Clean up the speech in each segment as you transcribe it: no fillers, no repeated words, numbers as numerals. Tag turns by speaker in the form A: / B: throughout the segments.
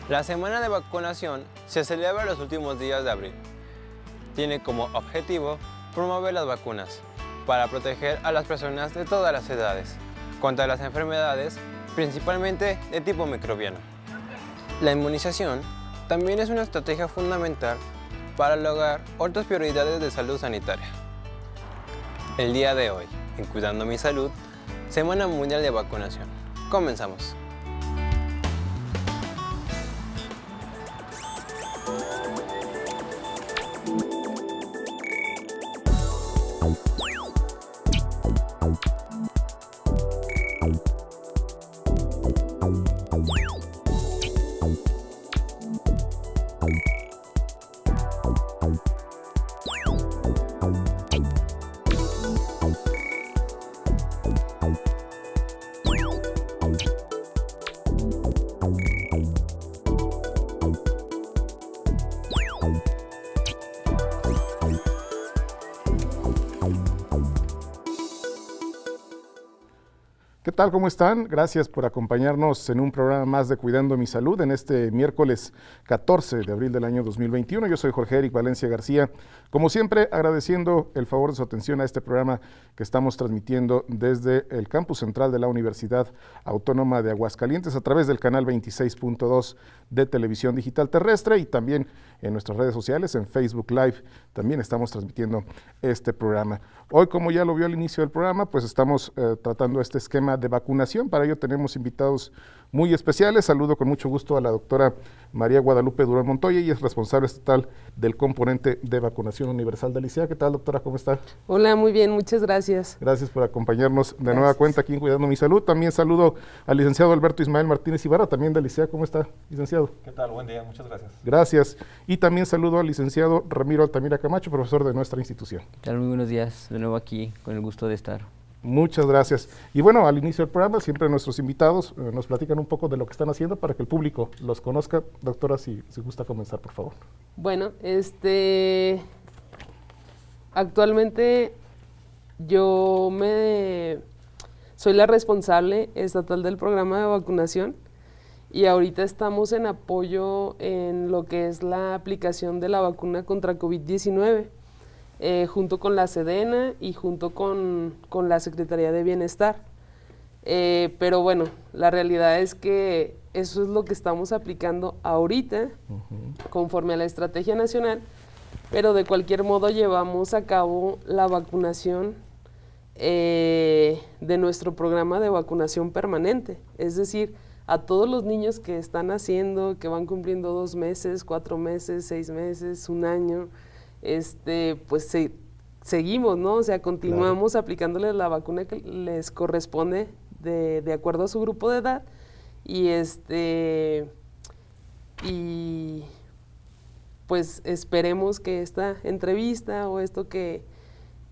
A: La semana de vacunación se celebra los últimos días de abril. Tiene como objetivo promover las vacunas para proteger a las personas de todas las edades contra las enfermedades, principalmente de tipo microbiano. La inmunización también es una estrategia fundamental para lograr otras prioridades de salud sanitaria. El día de hoy, en Cuidando mi Salud, Semana Mundial de Vacunación. Comenzamos.
B: ¿Qué tal? ¿Cómo están? Gracias por acompañarnos en un programa más de Cuidando mi Salud en este miércoles 14 de abril del año 2021. Yo soy Jorge Eric Valencia García. Como siempre, agradeciendo el favor de su atención a este programa que estamos transmitiendo desde el campus central de la Universidad Autónoma de Aguascalientes a través del canal 26.2 de Televisión Digital Terrestre y también en nuestras redes sociales, en Facebook Live, también estamos transmitiendo este programa. Hoy, como ya lo vio al inicio del programa, pues estamos tratando este esquema de vacunación. Para ello tenemos invitados muy especiales. Saludo con mucho gusto a la doctora María Guadalupe Durán Montoya, y es responsable estatal del componente de vacunación universal del ICEA. ¿Qué tal, doctora? ¿Cómo está?
C: Hola, muy bien, muchas gracias.
B: Gracias por acompañarnos de nueva cuenta aquí en Cuidando mi Salud. También saludo al licenciado Alberto Ismael Martínez Ibarra, también del ICEA. ¿Cómo está, licenciado?
D: ¿Qué tal? Buen día, muchas gracias.
B: Gracias. Y también saludo al licenciado Ramiro Altamira Camacho, profesor de nuestra institución.
E: ¿Qué tal? Muy buenos días, de nuevo aquí, con el gusto de estar.
B: Muchas gracias. Y bueno, al inicio del programa siempre nuestros invitados nos platican un poco de lo que están haciendo para que el público los conozca. Doctora, si gusta comenzar, por favor.
C: Bueno, actualmente soy la responsable estatal del programa de vacunación y ahorita estamos en apoyo en lo que es la aplicación de la vacuna contra COVID-19. Junto con la Sedena y junto con la Secretaría de Bienestar. Pero bueno, la realidad es que eso es lo que estamos aplicando ahorita, conforme a la estrategia nacional, pero de cualquier modo llevamos a cabo la vacunación de nuestro programa de vacunación permanente, es decir, a todos los niños que están haciendo, que van cumpliendo 2 meses, 4 meses, 6 meses, 1 año, pues seguimos, ¿no? O sea, continuamos aplicándoles la vacuna que les corresponde de acuerdo a su grupo de edad y pues esperemos que esta entrevista o esto que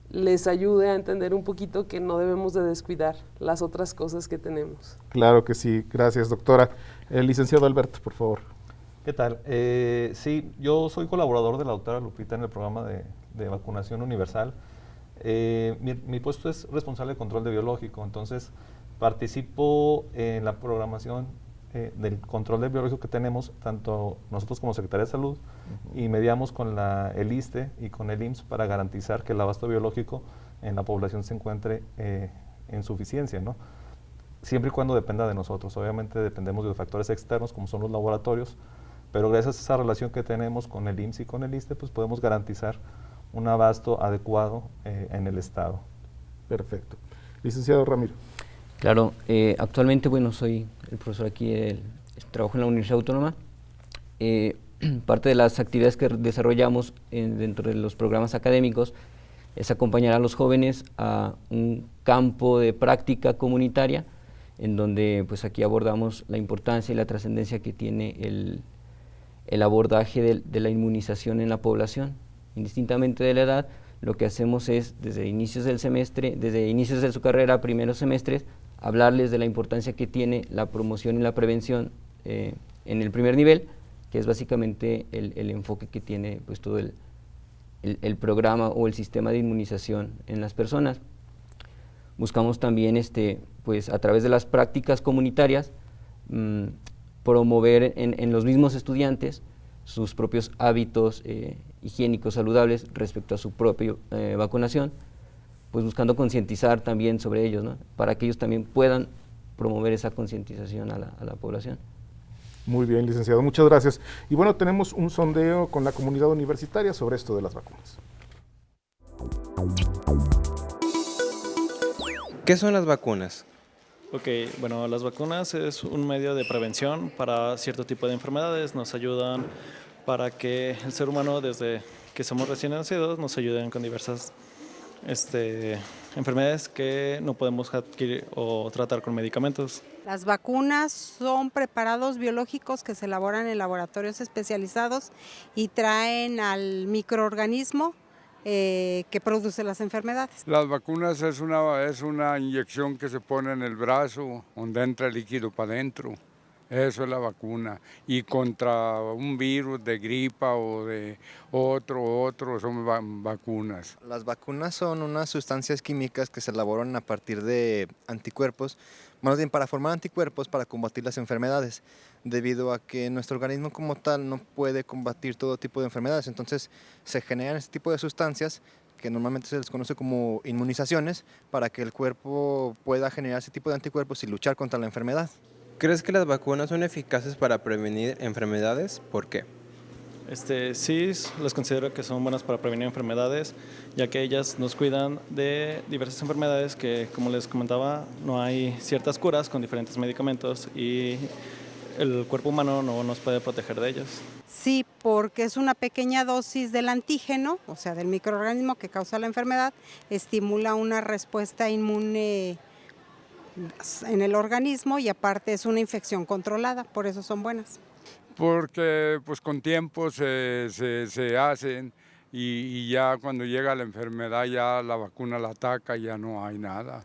C: les ayude a entender un poquito que no debemos de descuidar las otras cosas que tenemos.
B: Claro que sí, gracias, doctora. El licenciado Alberto, por favor.
D: ¿Qué tal? Sí, yo soy colaborador de la doctora Lupita en el programa de vacunación universal. Mi puesto es responsable de control de biológico, entonces participo en la programación del control de biológico que tenemos, tanto nosotros como Secretaría de Salud, y mediamos con el ISSSTE y con el IMSS para garantizar que el abasto biológico en la población se encuentre en suficiencia, ¿no? Siempre y cuando dependa de nosotros. Obviamente dependemos de los factores externos, como son los laboratorios, pero gracias a esa relación que tenemos con el IMSS y con el ISSSTE, pues podemos garantizar un abasto adecuado en el Estado.
B: Perfecto. Licenciado Ramiro.
E: Claro, actualmente, bueno, soy el profesor aquí, trabajo en la Universidad Autónoma. Parte de las actividades que desarrollamos dentro de los programas académicos es acompañar a los jóvenes a un campo de práctica comunitaria, en donde pues aquí abordamos la importancia y la trascendencia que tiene el abordaje de la inmunización en la población. Indistintamente de la edad, lo que hacemos es, desde inicios del semestre, desde inicios de su carrera, primeros semestres, hablarles de la importancia que tiene la promoción y la prevención en el primer nivel, que es básicamente el enfoque que tiene pues todo el programa o el sistema de inmunización en las personas. Buscamos también, pues a través de las prácticas comunitarias, promover en los mismos estudiantes sus propios hábitos higiénicos saludables respecto a su propia vacunación, pues buscando concientizar también sobre ellos, ¿no? Para que ellos también puedan promover esa concientización a la población.
B: Muy bien, licenciado, muchas gracias. Y bueno, tenemos un sondeo con la comunidad universitaria sobre esto de las vacunas.
A: ¿Qué son las vacunas?
F: Ok, bueno, las vacunas es un medio de prevención para cierto tipo de enfermedades. Nos ayudan para que el ser humano, desde que somos recién nacidos, nos ayuden con diversas enfermedades que no podemos adquirir o tratar con medicamentos.
G: Las vacunas son preparados biológicos que se elaboran en laboratorios especializados y traen al microorganismo que produce las enfermedades.
H: Las vacunas es una inyección que se pone en el brazo, donde entra el líquido para adentro. Eso es la vacuna. Y contra un virus de gripa o de otro son vacunas.
I: Las vacunas son unas sustancias químicas que se elaboran a partir de anticuerpos, más bien para formar anticuerpos para combatir las enfermedades, debido a que nuestro organismo como tal no puede combatir todo tipo de enfermedades. Entonces se generan este tipo de sustancias que normalmente se les conoce como inmunizaciones para que el cuerpo pueda generar ese tipo de anticuerpos y luchar contra la enfermedad.
A: ¿Crees que las vacunas son eficaces para prevenir enfermedades? ¿Por qué?
F: Sí, las considero que son buenas para prevenir enfermedades, ya que ellas nos cuidan de diversas enfermedades que, como les comentaba, no hay ciertas curas con diferentes medicamentos y el cuerpo humano no nos puede proteger de ellas.
G: Sí, porque es una pequeña dosis del antígeno, o sea, del microorganismo que causa la enfermedad, estimula una respuesta inmune en el organismo y aparte es una infección controlada, por eso son buenas.
H: Porque pues con tiempo se hacen y ya cuando llega la enfermedad ya la vacuna la ataca y ya no hay nada.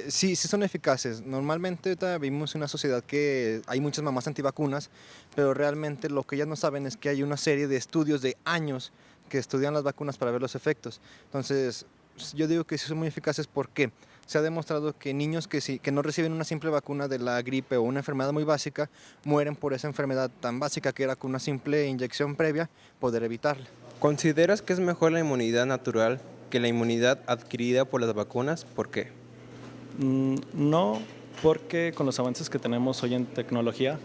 I: Sí son eficaces. Normalmente ahorita vivimos en una sociedad que hay muchas mamás antivacunas, pero realmente lo que ellas no saben es que hay una serie de estudios de años que estudian las vacunas para ver los efectos. Entonces yo digo que sí son muy eficaces porque se ha demostrado que niños que no reciben una simple vacuna de la gripe o una enfermedad muy básica, mueren por esa enfermedad tan básica que era con una simple inyección previa poder evitarla.
A: ¿Consideras que es mejor la inmunidad natural que la inmunidad adquirida por las vacunas? ¿Por qué?
F: No, porque con los avances que tenemos hoy en tecnología,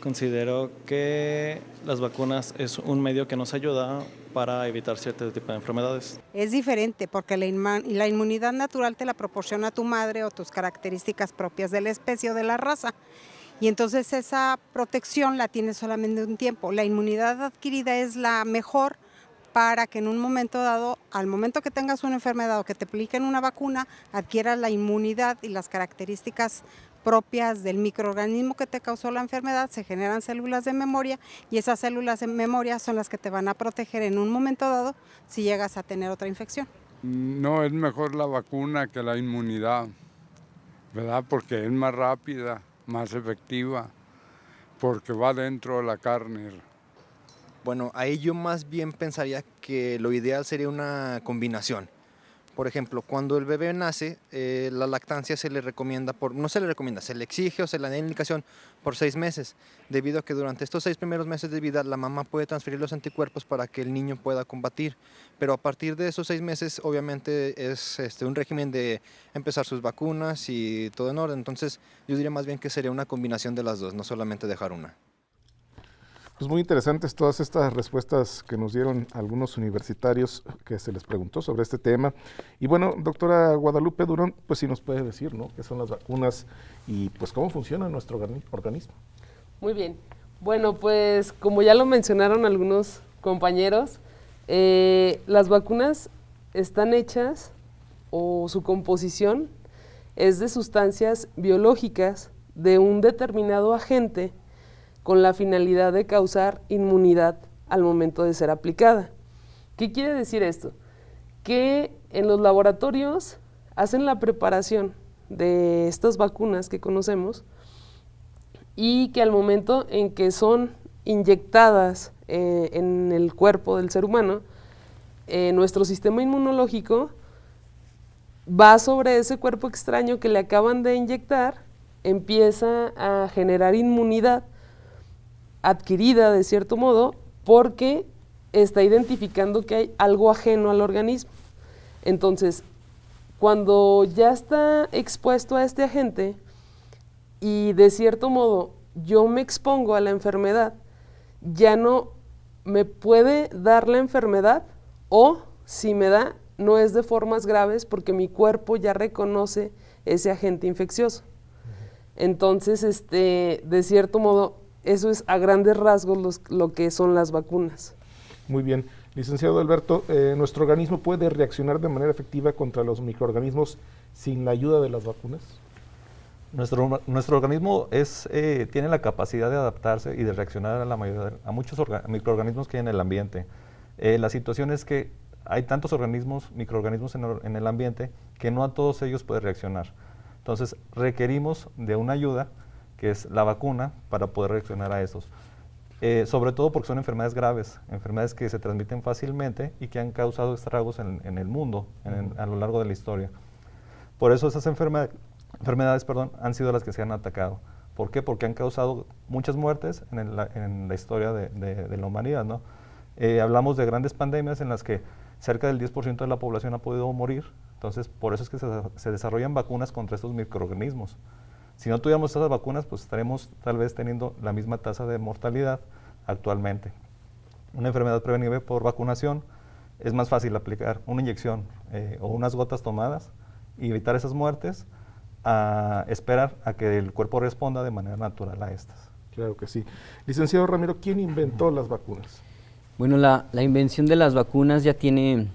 F: considero que las vacunas es un medio que nos ayuda para evitar cierto tipo de enfermedades.
G: Es diferente porque la inmunidad natural te la proporciona tu madre o tus características propias de la especie o de la raza. Y entonces esa protección la tienes solamente un tiempo. La inmunidad adquirida es la mejor para que en un momento dado, al momento que tengas una enfermedad o que te apliquen una vacuna, adquieras la inmunidad y las características propias del microorganismo que te causó la enfermedad, se generan células de memoria y esas células de memoria son las que te van a proteger en un momento dado si llegas a tener otra infección.
H: No, es mejor la vacuna que la inmunidad, ¿verdad? Porque es más rápida, más efectiva, porque va dentro de la carne.
I: Bueno, ahí yo más bien pensaría que lo ideal sería una combinación. Por ejemplo, cuando el bebé nace, la lactancia se le recomienda, se le exige o se le da indicación por 6 meses, debido a que durante estos 6 primeros meses de vida la mamá puede transferir los anticuerpos para que el niño pueda combatir. Pero a partir de esos 6 meses, obviamente es un régimen de empezar sus vacunas y todo en orden. Entonces, yo diría más bien que sería una combinación de las dos, no solamente dejar una.
B: Pues muy interesantes todas estas respuestas que nos dieron algunos universitarios que se les preguntó sobre este tema. Y bueno, doctora Guadalupe Durón, pues sí nos puede decir, ¿no?, qué son las vacunas y pues cómo funciona nuestro organismo.
C: Muy bien. Bueno, pues como ya lo mencionaron algunos compañeros, las vacunas están hechas o su composición es de sustancias biológicas de un determinado agente con la finalidad de causar inmunidad al momento de ser aplicada. ¿Qué quiere decir esto? Que en los laboratorios hacen la preparación de estas vacunas que conocemos y que al momento en que son inyectadas en el cuerpo del ser humano, nuestro sistema inmunológico va sobre ese cuerpo extraño que le acaban de inyectar, empieza a generar inmunidad adquirida de cierto modo porque está identificando que hay algo ajeno al organismo. Entonces, cuando ya está expuesto a este agente y de cierto modo yo me expongo a la enfermedad, ya no me puede dar la enfermedad, o si me da, no es de formas graves porque mi cuerpo ya reconoce ese agente infeccioso. Entonces, de cierto modo, eso es a grandes rasgos lo que son las vacunas.
B: Muy bien. Licenciado Alberto, ¿nuestro organismo puede reaccionar de manera efectiva contra los microorganismos sin la ayuda de las vacunas?
D: Nuestro organismo tiene la capacidad de adaptarse y de reaccionar a muchos microorganismos que hay en el ambiente. La situación es que hay tantos microorganismos en el ambiente que no a todos ellos puede reaccionar. Entonces requerimos de una ayuda, que es la vacuna, para poder reaccionar a estos. Sobre todo porque son enfermedades graves, enfermedades que se transmiten fácilmente y que han causado estragos en el mundo a lo largo de la historia. Por eso esas enfermedades han sido las que se han atacado. ¿Por qué? Porque han causado muchas muertes en la historia de la humanidad, ¿no? Hablamos de grandes pandemias en las que cerca del 10% de la población ha podido morir. Entonces, por eso es que se desarrollan vacunas contra estos microorganismos. Si no tuviéramos esas vacunas, pues estaremos tal vez teniendo la misma tasa de mortalidad actualmente. Una enfermedad prevenible por vacunación es más fácil aplicar una inyección o unas gotas tomadas y evitar esas muertes, a esperar a que el cuerpo responda de manera natural a estas.
B: Claro que sí. Licenciado Ramiro, ¿quién inventó las vacunas?
E: Bueno, la invención de las vacunas ya tiene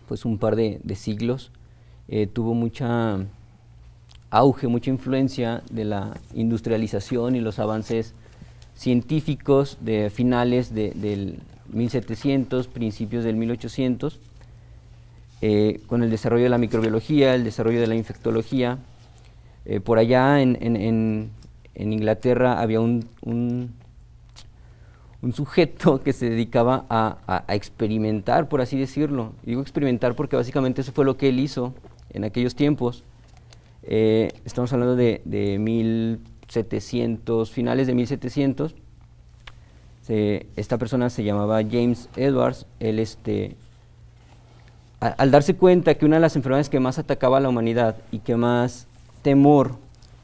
E: pues un par de siglos. Tuvo mucha auge, mucha influencia de la industrialización y los avances científicos de finales del 1700, principios del 1800, con el desarrollo de la microbiología, el desarrollo de la infectología. Por allá en Inglaterra había un sujeto que se dedicaba a experimentar, por así decirlo. Digo experimentar porque básicamente eso fue lo que él hizo en aquellos tiempos. Estamos hablando de 1700, finales de 1700. Esta persona se llamaba James Edwards. Él, al darse cuenta que una de las enfermedades que más atacaba a la humanidad y que más temor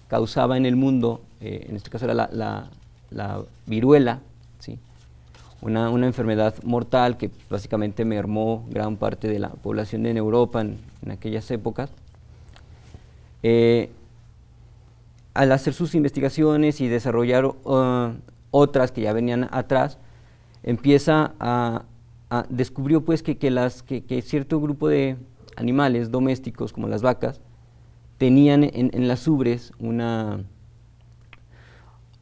E: causaba en el mundo, en este caso era la viruela, ¿sí? Una enfermedad mortal que básicamente mermó gran parte de la población en Europa en aquellas épocas. Al hacer sus investigaciones y desarrollar otras que ya venían atrás, descubrió pues que cierto grupo de animales domésticos como las vacas tenían en las ubres una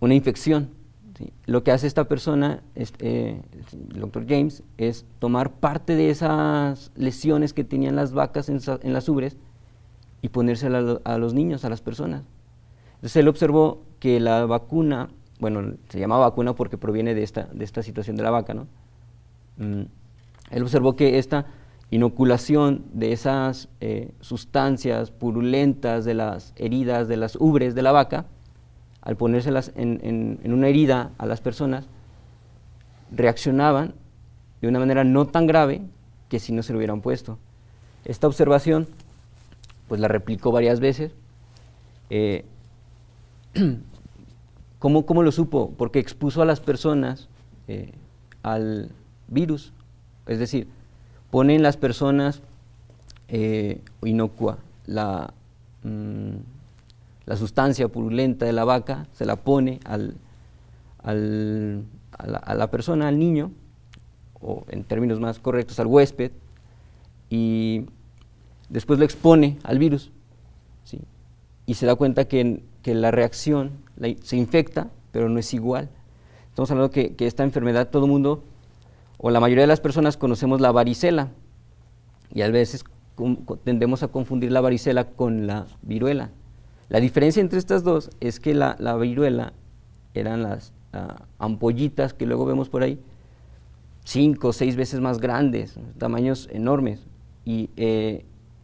E: infección, ¿sí? Lo que hace esta persona, el doctor James, es tomar parte de esas lesiones que tenían las vacas en las ubres y ponérsela a los niños, a las personas. Entonces él observó que la vacuna, bueno, se llama vacuna porque proviene de esta situación de la vaca, ¿no? Él observó que esta inoculación de esas sustancias purulentas de las heridas, de las ubres de la vaca, al ponérselas en una herida a las personas, reaccionaban de una manera no tan grave que si no se lo hubieran puesto. Esta observación pues la replicó varias veces. ¿Cómo lo supo? Porque expuso a las personas al virus, es decir, pone en las personas inocua la sustancia purulenta de la vaca, se la pone a la persona, al niño, o en términos más correctos, al huésped, y después lo expone al virus, ¿sí? Y se da cuenta que la reacción se infecta, pero no es igual. Estamos hablando que esta enfermedad, todo el mundo, o la mayoría de las personas, conocemos la varicela, y a veces tendemos a confundir la varicela con la viruela. La diferencia entre estas dos es que la viruela eran las ampollitas que luego vemos por ahí, 5 o 6 veces más grandes, tamaños enormes, y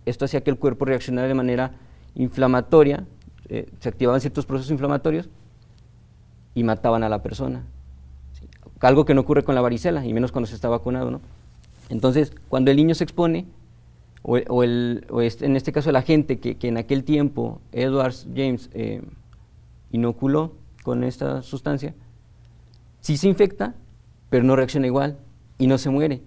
E: esto hacía que el cuerpo reaccionara de manera inflamatoria, se activaban ciertos procesos inflamatorios y mataban a la persona. algo que no ocurre con la varicela, y menos cuando se está vacunado, ¿no? Entonces, cuando el niño se expone, en este caso el agente que en aquel tiempo Edward James inoculó con esta sustancia, sí se infecta, pero no reacciona igual y no se muere.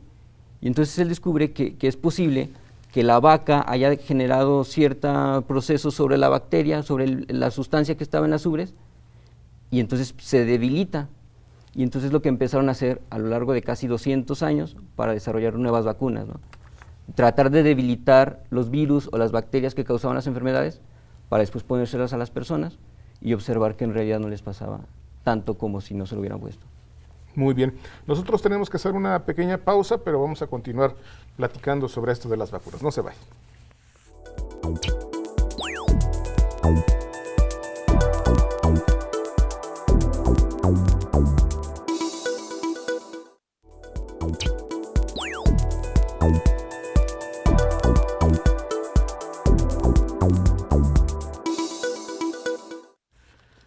E: Y entonces él descubre que es posible que la vaca haya generado cierto proceso sobre la bacteria, sobre la sustancia que estaba en las ubres, y entonces se debilita. Y entonces lo que empezaron a hacer a lo largo de casi 200 años para desarrollar nuevas vacunas, ¿no? Tratar de debilitar los virus o las bacterias que causaban las enfermedades para después ponérselas a las personas y observar que en realidad no les pasaba tanto como si no se lo hubieran puesto.
B: Muy bien. Nosotros tenemos que hacer una pequeña pausa, pero vamos a continuar platicando sobre esto de las vacunas. No se vayan.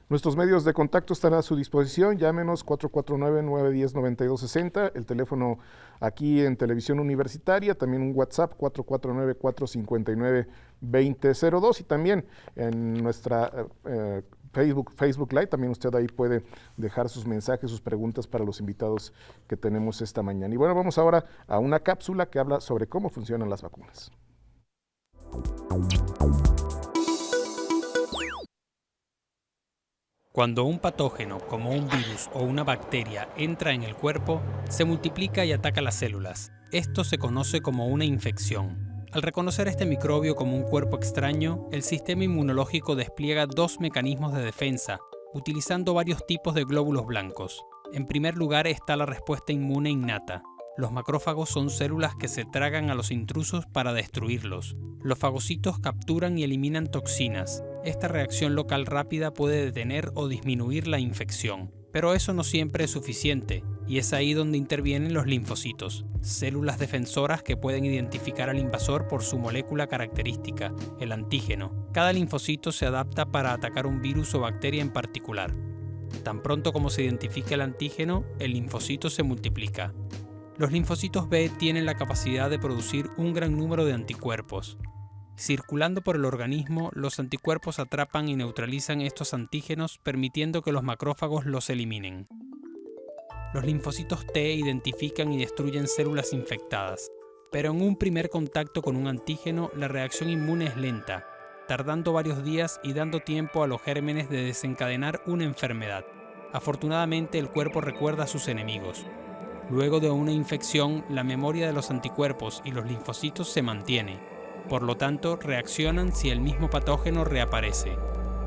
B: Nuestros medios de contacto están a su disposición. Llámenos 449-910-9260, el teléfono aquí en Televisión Universitaria, también un WhatsApp 449-459-2002 y también en nuestra Facebook Live, también usted ahí puede dejar sus mensajes, sus preguntas para los invitados que tenemos esta mañana. Y bueno, vamos ahora a una cápsula que habla sobre cómo funcionan las vacunas.
J: Cuando un patógeno, como un virus o una bacteria, entra en el cuerpo, se multiplica y ataca las células. Esto se conoce como una infección. Al reconocer este microbio como un cuerpo extraño, el sistema inmunológico despliega dos mecanismos de defensa, utilizando varios tipos de glóbulos blancos. En primer lugar está la respuesta inmune innata. Los macrófagos son células que se tragan a los intrusos para destruirlos. Los fagocitos capturan y eliminan toxinas. Esta reacción local rápida puede detener o disminuir la infección. Pero eso no siempre es suficiente, y es ahí donde intervienen los linfocitos, células defensoras que pueden identificar al invasor por su molécula característica, el antígeno. Cada linfocito se adapta para atacar un virus o bacteria en particular. Tan pronto como se identifica el antígeno, el linfocito se multiplica. Los linfocitos B tienen la capacidad de producir un gran número de anticuerpos. Circulando por el organismo, los anticuerpos atrapan y neutralizan estos antígenos, permitiendo que los macrófagos los eliminen. Los linfocitos T identifican y destruyen células infectadas, pero en un primer contacto con un antígeno, la reacción inmune es lenta, tardando varios días y dando tiempo a los gérmenes de desencadenar una enfermedad. Afortunadamente, el cuerpo recuerda a sus enemigos. Luego de una infección, la memoria de los anticuerpos y los linfocitos se mantiene. Por lo tanto, reaccionan si el mismo patógeno reaparece.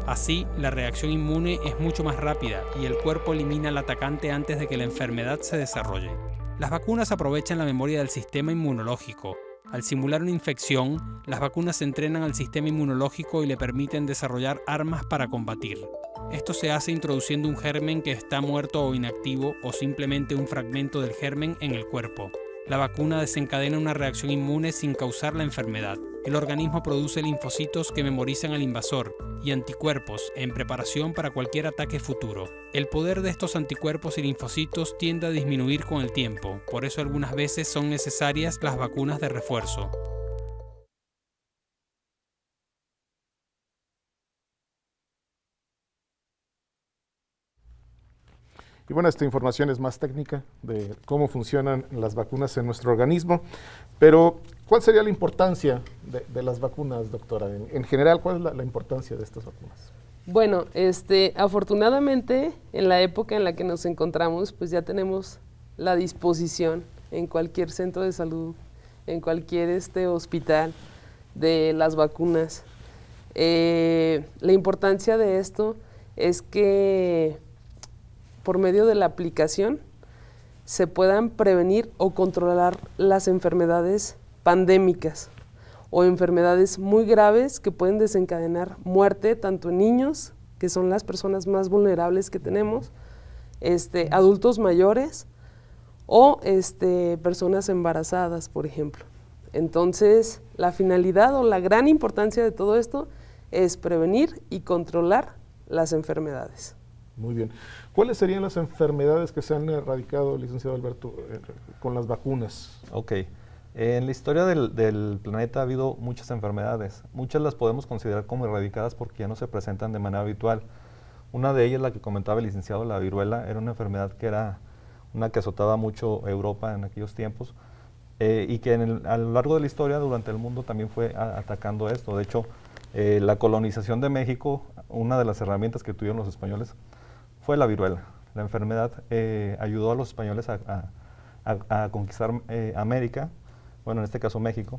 J: Así, la reacción inmune es mucho más rápida y el cuerpo elimina al atacante antes de que la enfermedad se desarrolle. Las vacunas aprovechan la memoria del sistema inmunológico. Al simular una infección, las vacunas entrenan al sistema inmunológico y le permiten desarrollar armas para combatir. Esto se hace introduciendo un germen que está muerto o inactivo o simplemente un fragmento del germen en el cuerpo. La vacuna desencadena una reacción inmune sin causar la enfermedad. El organismo produce linfocitos que memorizan al invasor y anticuerpos en preparación para cualquier ataque futuro. El poder de estos anticuerpos y linfocitos tiende a disminuir con el tiempo, por eso algunas veces son necesarias las vacunas de refuerzo.
B: Y bueno, esta información es más técnica de cómo funcionan las vacunas en nuestro organismo, pero ¿cuál sería la importancia de las vacunas, doctora? En general, ¿cuál es la importancia de estas vacunas?
C: Bueno, afortunadamente, en la época en la que nos encontramos, pues ya tenemos la disposición en cualquier centro de salud, en cualquier hospital, de las vacunas. La importancia de esto es que por medio de la aplicación se puedan prevenir o controlar las enfermedades pandémicas o enfermedades muy graves que pueden desencadenar muerte tanto en niños, que son las personas más vulnerables que tenemos, adultos mayores o personas embarazadas, por ejemplo. Entonces, la finalidad o la gran importancia de todo esto es prevenir y controlar las enfermedades.
B: Muy bien. ¿Cuáles serían las enfermedades que se han erradicado, licenciado Alberto, con las vacunas?
D: Ok. En la historia del planeta ha habido muchas enfermedades. Muchas las podemos considerar como erradicadas porque ya no se presentan de manera habitual. Una de ellas, la que comentaba el licenciado, la viruela, era una enfermedad que era una que azotaba mucho Europa en aquellos tiempos y que a lo largo de la historia durante el mundo también fue atacando esto. De hecho, la colonización de México, una de las herramientas que tuvieron los españoles fue la viruela. La enfermedad ayudó a los españoles a conquistar América, bueno, en este caso México,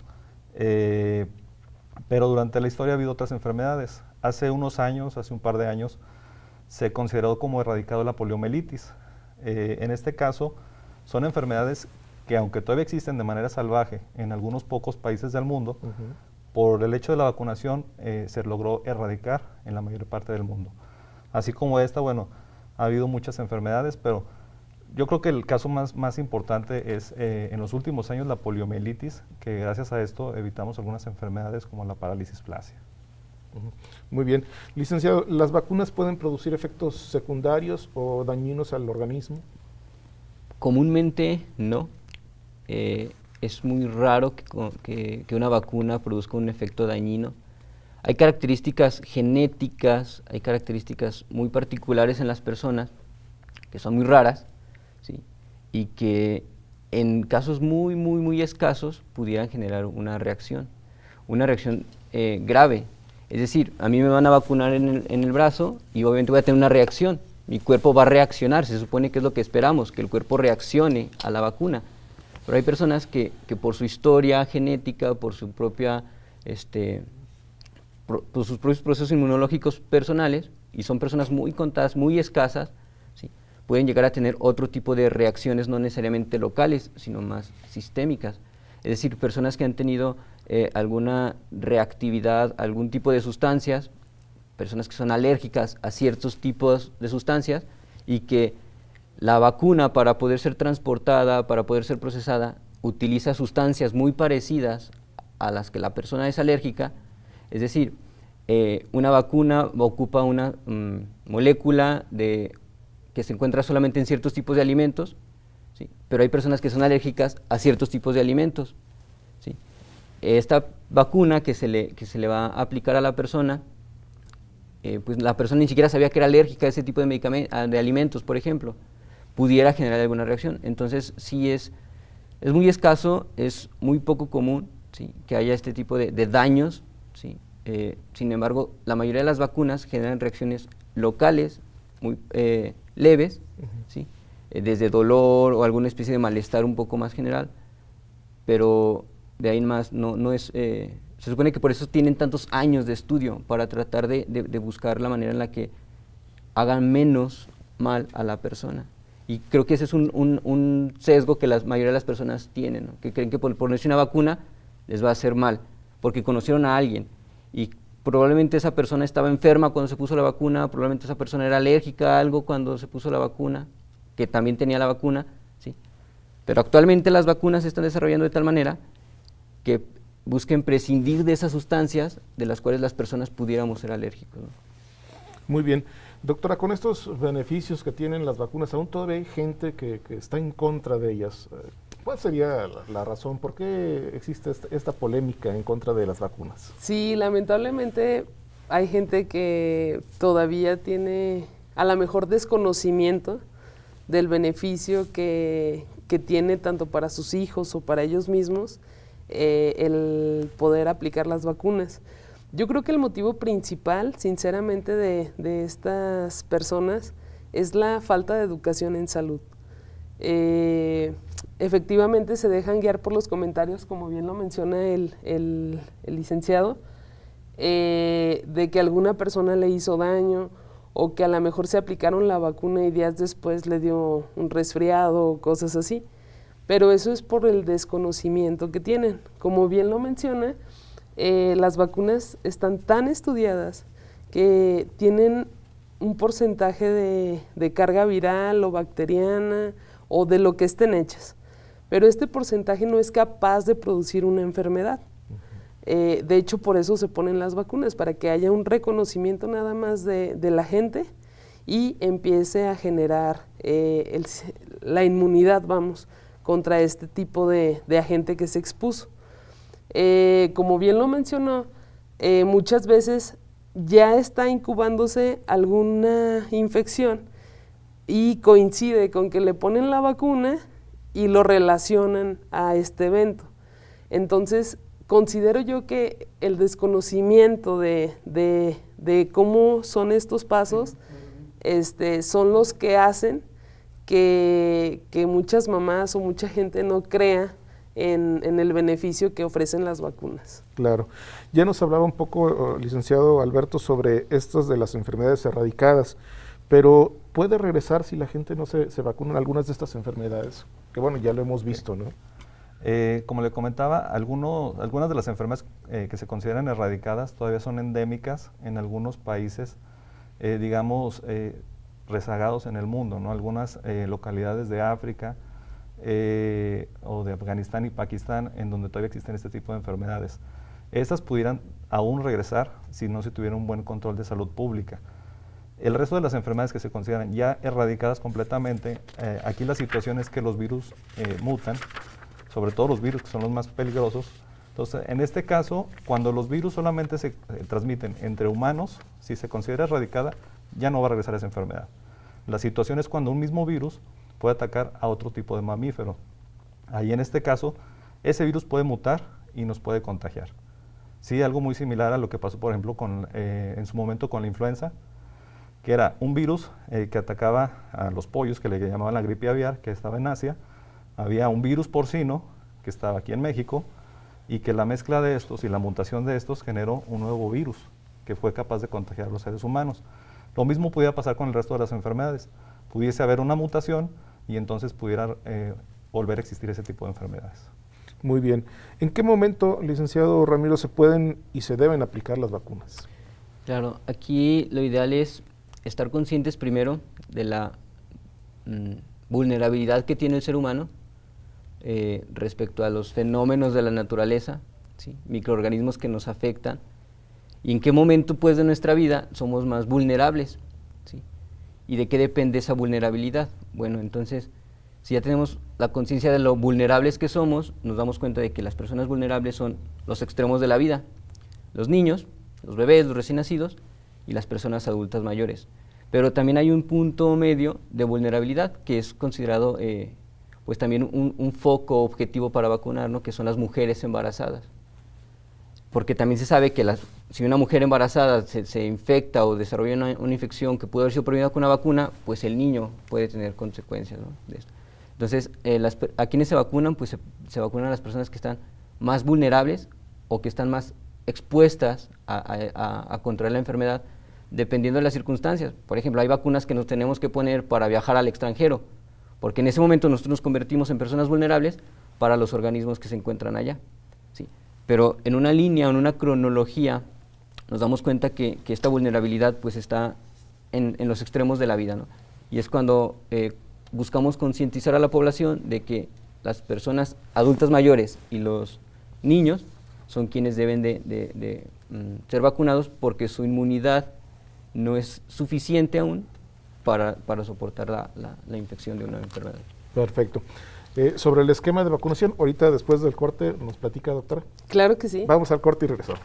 D: pero durante la historia ha habido otras enfermedades. Hace unos años, hace un par de años, se consideró como erradicado la poliomielitis. En este caso, son enfermedades que aunque todavía existen de manera salvaje en algunos pocos países del mundo, por el hecho de la vacunación se logró erradicar en la mayor parte del mundo. Así como esta, bueno, ha habido muchas enfermedades, pero yo creo que el caso más importante es en los últimos años la poliomielitis, que gracias a esto evitamos algunas enfermedades como la parálisis flácida.
B: Muy bien. Licenciado, ¿las vacunas pueden producir efectos secundarios o dañinos al organismo?
E: Comúnmente no. Es muy raro que una vacuna produzca un efecto dañino. Hay características genéticas, hay características muy particulares en las personas, que son muy raras, ¿sí? Y que en casos muy escasos pudieran generar una reacción grave. Es decir, a mí me van a vacunar en el brazo y obviamente voy a tener una reacción. Mi cuerpo va a reaccionar, se supone que es lo que esperamos, que el cuerpo reaccione a la vacuna. Pero hay personas que por su historia genética, por su propia, por sus propios procesos inmunológicos personales, y son personas muy contadas, muy escasas, ¿sí? Pueden llegar a tener otro tipo de reacciones no necesariamente locales, sino más sistémicas. Es decir, personas que han tenido alguna reactividad, algún tipo de sustancias, personas que son alérgicas a ciertos tipos de sustancias y que la vacuna, para poder ser transportada, para poder ser procesada, utiliza sustancias muy parecidas a las que la persona es alérgica. Es decir, una vacuna ocupa una molécula que se encuentra solamente en ciertos tipos de alimentos, ¿sí? Pero hay personas que son alérgicas a ciertos tipos de alimentos, ¿sí? Esta vacuna que se le va a aplicar a la persona, pues la persona ni siquiera sabía que era alérgica a ese tipo de alimentos, por ejemplo, pudiera generar alguna reacción. Entonces sí es muy escaso, es muy poco común, ¿sí? Que haya este tipo de daños, ¿sí? Sin embargo, la mayoría de las vacunas generan reacciones locales, muy leves, ¿sí? Desde dolor o alguna especie de malestar un poco más general, pero de ahí en más no es... se supone que por eso tienen tantos años de estudio, para tratar de buscar la manera en la que hagan menos mal a la persona. Y creo que ese es un sesgo que la mayoría de las personas tienen, ¿no? Que creen que por ponerse una vacuna les va a hacer mal, porque conocieron a alguien y probablemente esa persona estaba enferma cuando se puso la vacuna, probablemente esa persona era alérgica a algo cuando se puso la vacuna, que también tenía la vacuna, ¿sí? Pero actualmente las vacunas se están desarrollando de tal manera que busquen prescindir de esas sustancias de las cuales las personas pudiéramos ser alérgicos, ¿no?
B: Muy bien. Doctora, con estos beneficios que tienen las vacunas, aún todavía hay gente que está en contra de ellas. ¿Cuál sería la razón? ¿Por qué existe esta polémica en contra de las vacunas?
C: Sí, lamentablemente hay gente que todavía tiene a lo mejor desconocimiento del beneficio que tiene tanto para sus hijos o para ellos mismos el poder aplicar las vacunas. Yo creo que el motivo principal, sinceramente, de estas personas es la falta de educación en salud. Efectivamente se dejan guiar por los comentarios, como bien lo menciona el licenciado, de que alguna persona le hizo daño o que a lo mejor se aplicaron la vacuna y días después le dio un resfriado o cosas así. Pero eso es por el desconocimiento que tienen. Como bien lo menciona, las vacunas están tan estudiadas que tienen un porcentaje de carga viral o bacteriana o de lo que estén hechas, pero este porcentaje no es capaz de producir una enfermedad. De hecho, por eso se ponen las vacunas, para que haya un reconocimiento nada más de la gente y empiece a generar la inmunidad, contra este tipo de agente que se expuso. Como bien lo mencionó, muchas veces ya está incubándose alguna infección y coincide con que le ponen la vacuna y lo relacionan a este evento. Entonces, considero yo que el desconocimiento de cómo son estos pasos son los que hacen que muchas mamás o mucha gente no crea en el beneficio que ofrecen las vacunas.
B: Claro. Ya nos hablaba un poco, licenciado Alberto, sobre estas de las enfermedades erradicadas, pero ¿puede regresar si la gente no se vacuna en algunas de estas enfermedades? Que bueno, ya lo hemos visto, ¿no?
D: Como le comentaba, algunas de las enfermedades que se consideran erradicadas todavía son endémicas en algunos países, rezagados en el mundo, ¿no? Algunas localidades de África o de Afganistán y Pakistán, en donde todavía existen este tipo de enfermedades. Estas pudieran aún regresar si no se tuviera un buen control de salud pública. El resto de las enfermedades que se consideran ya erradicadas completamente, aquí la situación es que los virus mutan, sobre todo los virus que son los más peligrosos. Entonces, en este caso, cuando los virus solamente se transmiten entre humanos, si se considera erradicada, ya no va a regresar esa enfermedad. La situación es cuando un mismo virus puede atacar a otro tipo de mamífero. Ahí en este caso, ese virus puede mutar y nos puede contagiar. Sí, algo muy similar a lo que pasó, por ejemplo, en su momento con la influenza, que era un virus que atacaba a los pollos, que le llamaban la gripe aviar, que estaba en Asia. Había un virus porcino que estaba aquí en México y que la mezcla de estos y la mutación de estos generó un nuevo virus que fue capaz de contagiar a los seres humanos. Lo mismo pudiera pasar con el resto de las enfermedades. Pudiese haber una mutación y entonces pudiera volver a existir ese tipo de enfermedades.
B: Muy bien. ¿En qué momento, licenciado Ramiro, se pueden y se deben aplicar las vacunas?
E: Claro, aquí lo ideal es estar conscientes primero de la vulnerabilidad que tiene el ser humano respecto a los fenómenos de la naturaleza, ¿sí? Microorganismos que nos afectan, y en qué momento pues de nuestra vida somos más vulnerables, ¿sí? ¿Y de qué depende esa vulnerabilidad? Bueno, entonces, si ya tenemos la conciencia de lo vulnerables que somos, nos damos cuenta de que las personas vulnerables son los extremos de la vida, los niños, los bebés, los recién nacidos y las personas adultas mayores. Pero también hay un punto medio de vulnerabilidad que es considerado pues también un foco objetivo para vacunar, ¿no? Que son las mujeres embarazadas. Porque también se sabe que si una mujer embarazada se infecta o desarrolla una infección que pudo haber sido prevenida con una vacuna, pues el niño puede tener consecuencias, ¿no? De esto. Entonces, a quienes se vacunan, pues se vacunan a las personas que están más vulnerables o que están más expuestas a contraer la enfermedad, dependiendo de las circunstancias. Por ejemplo, hay vacunas que nos tenemos que poner para viajar al extranjero, porque en ese momento nosotros nos convertimos en personas vulnerables para los organismos que se encuentran allá, ¿sí? Pero en una línea o en una cronología nos damos cuenta que esta vulnerabilidad pues está en los extremos de la vida, ¿no? Y es cuando buscamos concientizar a la población de que las personas adultas mayores y los niños son quienes deben de ser vacunados, porque su inmunidad no es suficiente aún para soportar la infección de una enfermedad.
B: Perfecto. Sobre el esquema de vacunación, ahorita después del corte nos platica, doctora.
C: Claro que sí.
B: Vamos al corte y regresamos.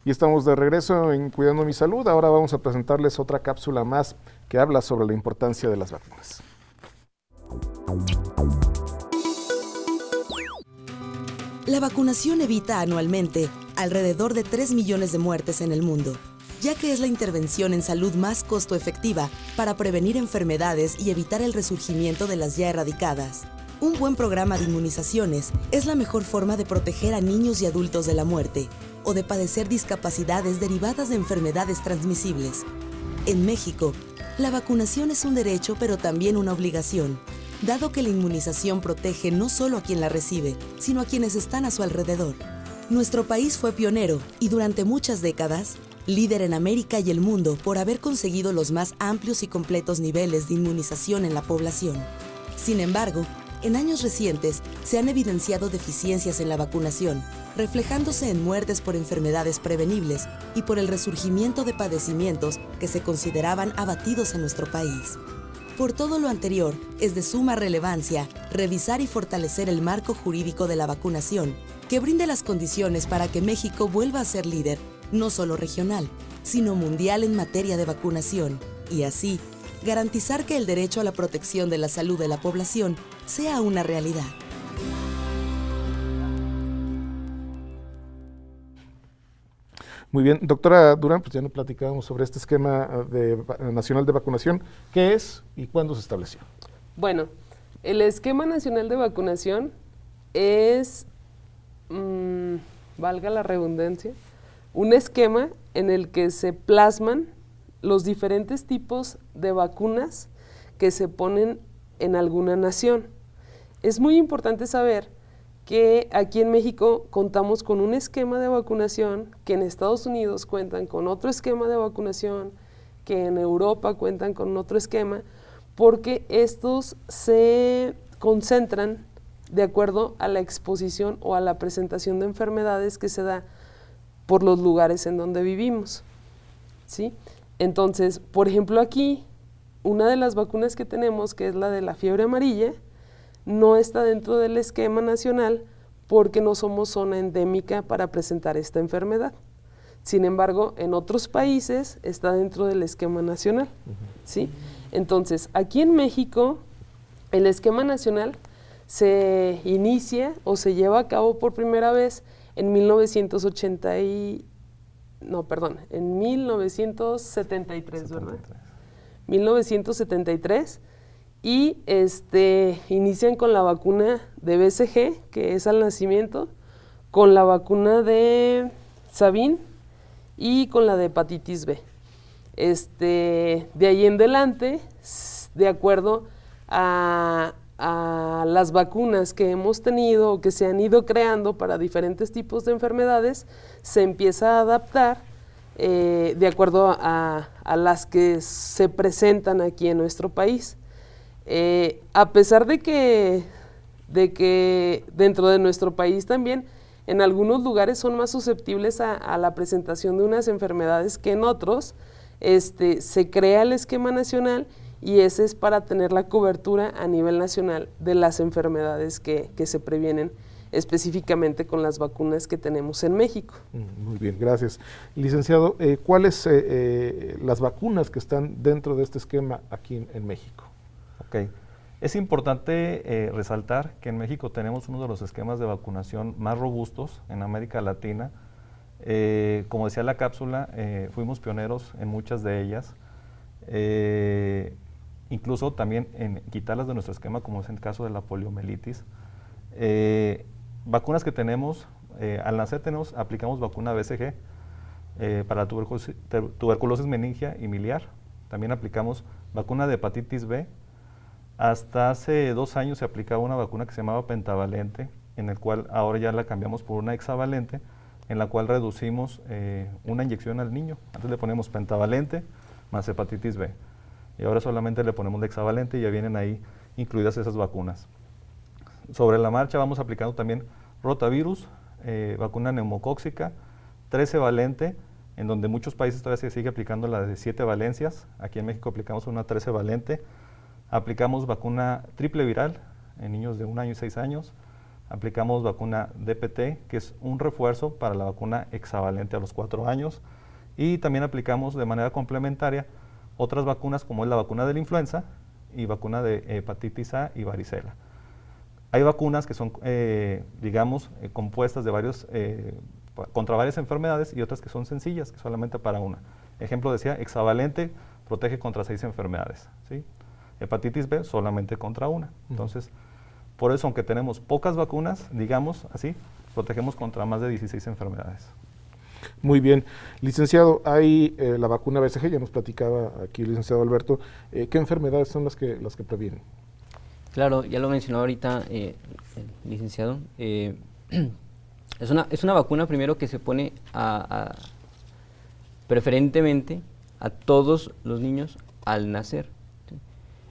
B: Y estamos de regreso en Cuidando mi Salud. Ahora vamos a presentarles otra cápsula más que habla sobre la importancia de las vacunas.
K: La vacunación evita anualmente alrededor de 3 millones de muertes en el mundo, ya que es la intervención en salud más costo efectiva para prevenir enfermedades y evitar el resurgimiento de las ya erradicadas. Un buen programa de inmunizaciones es la mejor forma de proteger a niños y adultos de la muerte o de padecer discapacidades derivadas de enfermedades transmisibles. En México, la vacunación es un derecho pero también una obligación, dado que la inmunización protege no solo a quien la recibe, sino a quienes están a su alrededor. Nuestro país fue pionero y durante muchas décadas, líder en América y el mundo por haber conseguido los más amplios y completos niveles de inmunización en la población. Sin embargo, en años recientes se han evidenciado deficiencias en la vacunación, reflejándose en muertes por enfermedades prevenibles y por el resurgimiento de padecimientos que se consideraban abatidos en nuestro país. Por todo lo anterior, es de suma relevancia revisar y fortalecer el marco jurídico de la vacunación, que brinde las condiciones para que México vuelva a ser líder, no solo regional, sino mundial en materia de vacunación, y así, garantizar que el derecho a la protección de la salud de la población sea una realidad.
B: Muy bien, doctora Durán, pues ya nos platicábamos sobre este esquema nacional de vacunación. ¿Qué es y cuándo se estableció?
C: Bueno, el esquema nacional de vacunación es, valga la redundancia, un esquema en el que se plasman los diferentes tipos de vacunas que se ponen en alguna nación. Es muy importante saber que aquí en México contamos con un esquema de vacunación, que en Estados Unidos cuentan con otro esquema de vacunación, que en Europa cuentan con otro esquema, porque estos se concentran de acuerdo a la exposición o a la presentación de enfermedades que se da por los lugares en donde vivimos, ¿sí? Entonces, por ejemplo, aquí, una de las vacunas que tenemos, que es la de la fiebre amarilla, no está dentro del esquema nacional porque no somos zona endémica para presentar esta enfermedad. Sin embargo, en otros países está dentro del esquema nacional, ¿sí? Entonces, aquí en México, el esquema nacional se inicia o se lleva a cabo por primera vez en 1973, ¿verdad? 1973, y inician con la vacuna de BCG, que es al nacimiento, con la vacuna de Sabin y con la de hepatitis B. De ahí en adelante, de acuerdo a las vacunas que hemos tenido o que se han ido creando para diferentes tipos de enfermedades, se empieza a adaptar de acuerdo a las que se presentan aquí en nuestro país. A pesar de que dentro de nuestro país también en algunos lugares son más susceptibles a la presentación de unas enfermedades que en otros, se crea el esquema nacional y ese es para tener la cobertura a nivel nacional de las enfermedades que se previenen específicamente con las vacunas que tenemos en México.
B: Muy bien, gracias. Licenciado, ¿cuáles las vacunas que están dentro de este esquema aquí en México?
D: Ok. Es importante resaltar que en México tenemos uno de los esquemas de vacunación más robustos en América Latina. Como decía la cápsula, fuimos pioneros en muchas de ellas. Incluso también en quitarlas de nuestro esquema, como es el caso de la poliomielitis. Vacunas que tenemos, al nacer aplicamos vacuna BCG para tuberculosis meningia y miliar. También aplicamos vacuna de hepatitis B. Hasta hace 2 años se aplicaba una vacuna que se llamaba pentavalente, en el cual ahora ya la cambiamos por una hexavalente, en la cual reducimos una inyección al niño. Antes le ponemos pentavalente más hepatitis B. Y ahora solamente le ponemos la hexavalente y ya vienen ahí incluidas esas vacunas. Sobre la marcha vamos aplicando también rotavirus, vacuna neumocóxica, 13 valente, en donde muchos países todavía se sigue aplicando la de 7 valencias. Aquí en México aplicamos una 13 valente. Aplicamos vacuna triple viral en niños de 1 año y 6 años. Aplicamos vacuna DPT, que es un refuerzo para la vacuna hexavalente a los 4 años. Y también aplicamos de manera complementaria otras vacunas como es la vacuna de la influenza y vacuna de hepatitis A y varicela. Hay vacunas que son, compuestas de contra varias enfermedades y otras que son sencillas, que solamente para una. Ejemplo decía, hexavalente protege contra 6 enfermedades, ¿sí? Hepatitis B solamente contra una. Entonces, por eso, aunque tenemos pocas vacunas, digamos así, protegemos contra más de 16 enfermedades.
B: Muy bien. Licenciado, hay la vacuna BCG, ya nos platicaba aquí el licenciado Alberto. ¿Qué enfermedades son las que previenen?
E: Claro, ya lo mencionó ahorita el licenciado. Es una vacuna primero que se pone preferentemente a todos los niños al nacer. ¿Sí?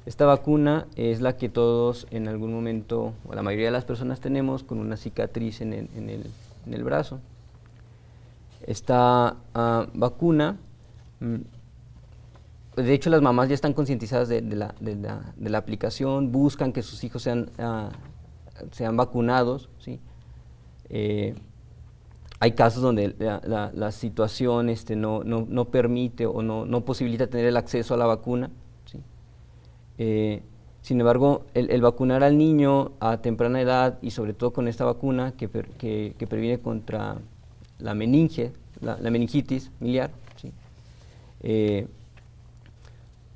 E: Esta vacuna es la que todos en algún momento, o la mayoría de las personas tenemos con una cicatriz en el brazo. Esta vacuna, de hecho las mamás ya están concientizadas de la aplicación, buscan que sus hijos sean vacunados, ¿sí? Hay casos donde la situación no permite o no posibilita tener el acceso a la vacuna, ¿sí? Sin embargo, el vacunar al niño a temprana edad y sobre todo con esta vacuna que previene contra la meninge, la meningitis miliar, ¿sí?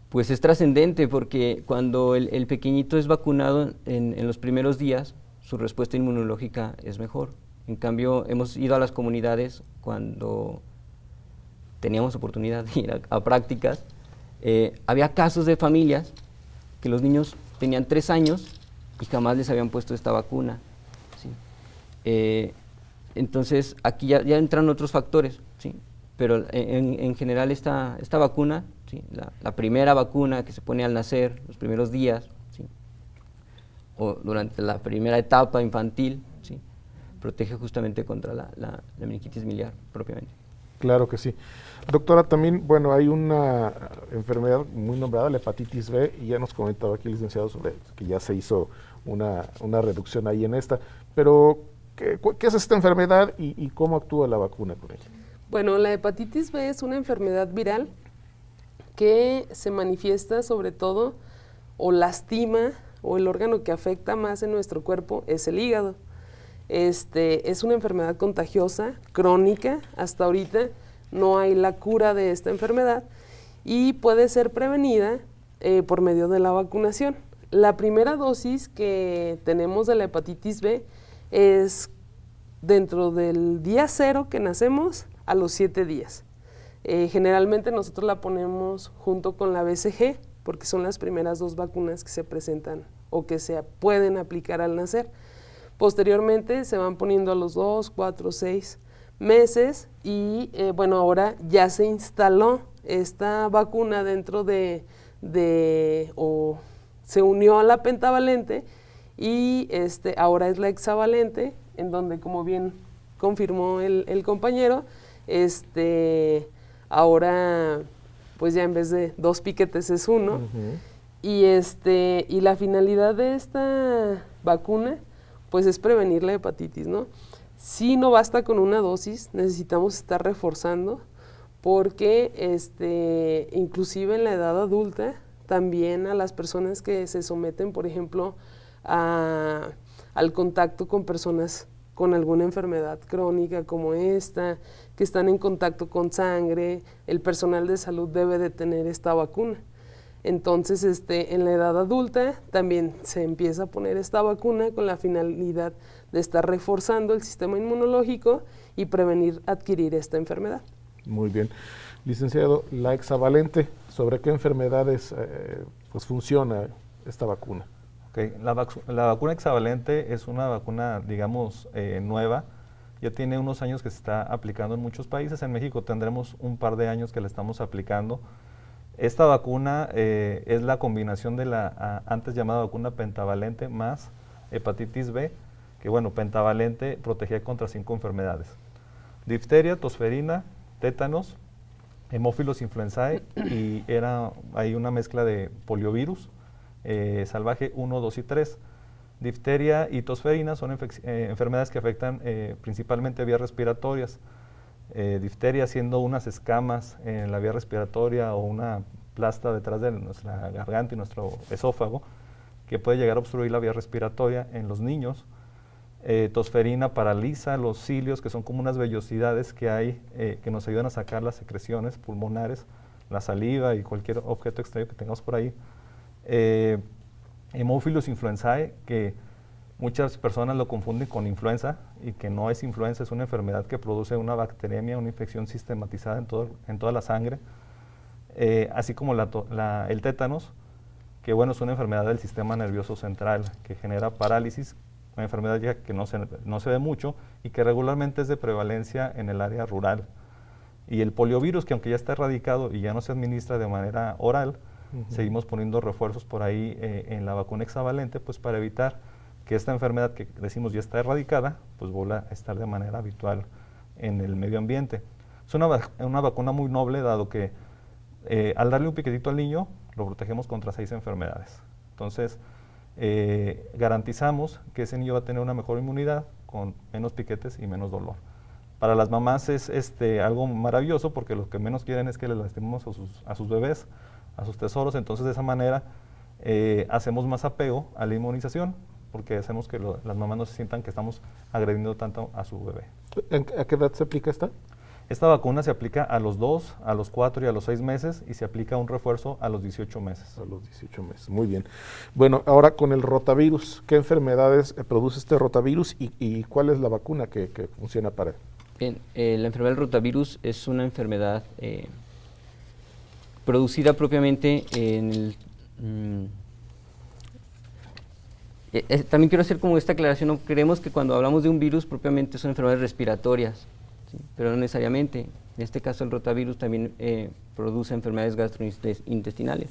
E: Pues es trascendente porque cuando el pequeñito es vacunado en los primeros días, su respuesta inmunológica es mejor. En cambio, hemos ido a las comunidades cuando teníamos oportunidad de ir a prácticas. Había casos de familias que los niños tenían 3 años y jamás les habían puesto esta vacuna, ¿sí? Entonces, aquí ya entran otros factores, ¿sí? Pero en general esta vacuna, ¿sí? La primera vacuna que se pone al nacer, los primeros días, ¿sí? O durante la primera etapa infantil, ¿sí? Protege justamente contra la meningitis miliar propiamente.
B: Claro que sí. Doctora, también, bueno, hay una enfermedad muy nombrada, la hepatitis B, y ya nos comentaba aquí el licenciado sobre que ya se hizo una reducción ahí en esta, pero ¿qué es esta enfermedad y cómo actúa la vacuna con ella?
C: Bueno, la hepatitis B es una enfermedad viral que se manifiesta sobre todo o lastima, o el órgano que afecta más en nuestro cuerpo es el hígado. Es una enfermedad contagiosa, crónica. Hasta ahorita no hay la cura de esta enfermedad y puede ser prevenida por medio de la vacunación. La primera dosis que tenemos de la hepatitis B es dentro del día 0 que nacemos a los 7 días. Generalmente nosotros la ponemos junto con la BCG porque son las primeras 2 vacunas que se presentan o que se pueden aplicar al nacer. Posteriormente se van poniendo a los 2, 4, 6 meses y bueno, ahora ya se instaló esta vacuna dentro o se unió a la pentavalente y ahora es la hexavalente, en donde, como bien confirmó el compañero, ahora pues ya en vez de 2 piquetes es 1. Uh-huh. Y la finalidad de esta vacuna pues es prevenir la hepatitis, ¿no? Si no basta con una dosis, necesitamos estar reforzando porque inclusive en la edad adulta, también a las personas que se someten, por ejemplo, al contacto con personas con alguna enfermedad crónica como esta, que están en contacto con sangre, el personal de salud debe de tener esta vacuna. Entonces, en la edad adulta también se empieza a poner esta vacuna con la finalidad de estar reforzando el sistema inmunológico y prevenir adquirir esta enfermedad.
B: Muy bien. Licenciado, la hexavalente, ¿sobre qué enfermedades pues funciona esta vacuna?
D: Okay. La vacuna hexavalente es una vacuna, digamos, nueva. Ya tiene unos años que se está aplicando en muchos países. En México tendremos un par de años que la estamos aplicando. Esta vacuna es la combinación de la antes llamada vacuna pentavalente más hepatitis B, que bueno, pentavalente protegía contra 5 enfermedades: difteria, tosferina, tétanos, hemófilos influenzae y hay una mezcla de poliovirus salvaje 1, 2 y 3. Difteria y tosferina son enfermedades que afectan principalmente vías respiratorias. Difteria siendo unas escamas en la vía respiratoria o una plasta detrás de nuestra garganta y nuestro esófago que puede llegar a obstruir la vía respiratoria en los niños. Tosferina paraliza los cilios, que son como unas vellosidades que hay que nos ayudan a sacar las secreciones pulmonares, la saliva y cualquier objeto extraño que tengamos por ahí. Hemófilos influenzae, que muchas personas lo confunden con influenza y que no es influenza, es una enfermedad que produce una bacteremia, una infección sistematizada en toda la sangre, así como el tétanos, que bueno, es una enfermedad del sistema nervioso central que genera parálisis una enfermedad ya que no se ve mucho y que regularmente es de prevalencia en el área rural. Y el poliovirus, que aunque ya está erradicado y ya no se administra de manera oral, seguimos poniendo refuerzos por ahí en la vacuna hexavalente, pues para evitar que esta enfermedad que decimos ya está erradicada, pues vuelva a estar de manera habitual en el medio ambiente. Es una vacuna muy noble, dado que al darle un piquetito al niño, lo protegemos contra 6 enfermedades. Entonces, garantizamos que ese niño va a tener una mejor inmunidad con menos piquetes y menos dolor. Para las mamás es algo maravilloso, porque lo que menos quieren es que les lastimemos a sus bebés, a sus tesoros. Entonces, de esa manera hacemos más apego a la inmunización, porque hacemos que las mamás no se sientan que estamos agrediendo tanto a su bebé.
B: ¿A qué edad se aplica esta?
D: Esta vacuna se aplica a los 2, a los 4 y a los 6 meses, y se aplica un refuerzo a los 18 meses.
B: A los 18 meses, muy bien. Bueno, ahora con el rotavirus, ¿qué enfermedades produce este rotavirus y cuál es la vacuna que funciona para él?
E: Bien, la enfermedad del rotavirus es una enfermedad producida propiamente en el... también quiero hacer como esta aclaración, no creemos que cuando hablamos de un virus propiamente son enfermedades respiratorias, ¿sí? Pero no necesariamente. En este caso el rotavirus también produce enfermedades gastrointestinales,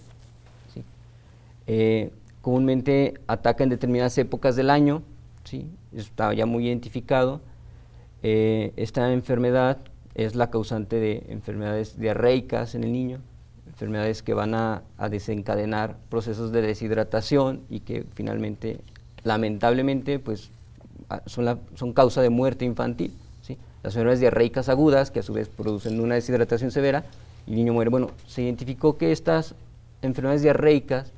E: ¿sí? Comúnmente ataca en determinadas épocas del año, ¿sí? Está ya muy identificado. Esta enfermedad es la causante de enfermedades diarreicas en el niño, enfermedades que van a desencadenar procesos de deshidratación y que finalmente, lamentablemente, pues son causa de muerte infantil, ¿sí? Las enfermedades diarreicas agudas, que a su vez producen una deshidratación severa, y el niño muere. Bueno, se identificó que estas enfermedades diarreicas